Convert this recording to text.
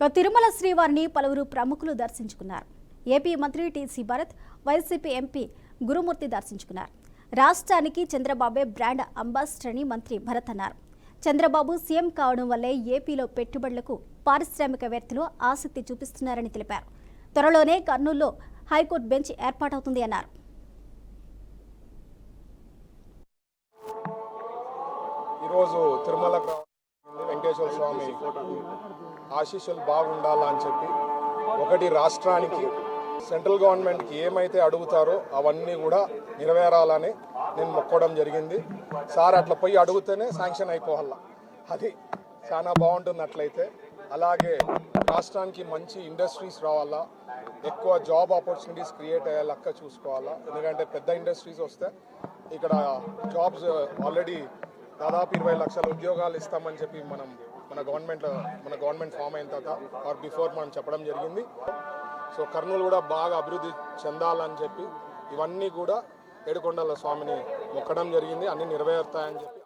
తిరుమల శ్రీవారిని పలువురు ప్రముఖులు దర్శించుకున్నారు. ఏపీ మంత్రి టీసీ భరత్, వైసీపీ ఎంపీ గురుమూర్తి దర్శించుకున్నారు. రాష్ట్రానికి చంద్రబాబే బ్రాండ్ అంబాసిడర్ అని మంత్రి భరత్ అన్నారు. చంద్రబాబు సీఎం కావడం వల్లే ఏపీలో పెట్టుబడులకు పారిశ్రామికవేత్తలు ఆసక్తి చూపిస్తున్నారని తెలిపారు. త్వరలోనే కర్నూలులో హైకోర్టు బెంచ్ ఏర్పాటవుతుంది అన్నారు. ఈరోజు తిరుమల వెంకటేశ్వర స్వామి ఆశీస్సులు బాగుండాలని చెప్పి ఒకటి రాష్ట్రానికి సెంట్రల్ గవర్నమెంట్కి ఏమైతే అడుగుతారో అవన్నీ కూడా నెరవేరాలని నేను మొక్కడం జరిగింది. సార్ అట్లా పోయి అడిగితేనే శాంక్షన్ అయిపోవాలా, అది చాలా బాగుంటుంది. అట్లయితే అలాగే రాష్ట్రానికి మంచి ఇండస్ట్రీస్ రావాలా, ఎక్కువ జాబ్ ఆపర్చునిటీస్ క్రియేట్ అయ్యే లెక్క చూసుకోవాలా. ఎందుకంటే పెద్ద ఇండస్ట్రీస్ వస్తే ఇక్కడ జాబ్స్ ఆల్రెడీ దాదాపు 20 లక్షల ఉద్యోగాలు ఇస్తామని చెప్పి మన గవర్నమెంట్ ఫామ్ అయిన తర్వాత ఆర్ బిఫోర్ మనం చెప్పడం జరిగింది. సో కర్నూలు కూడా బాగా అభివృద్ధి చెందాలని చెప్పి ఇవన్నీ కూడా ఏడుకొండల స్వామిని మొక్కడం జరిగింది. అన్ని నెరవేరుతాయని చెప్పి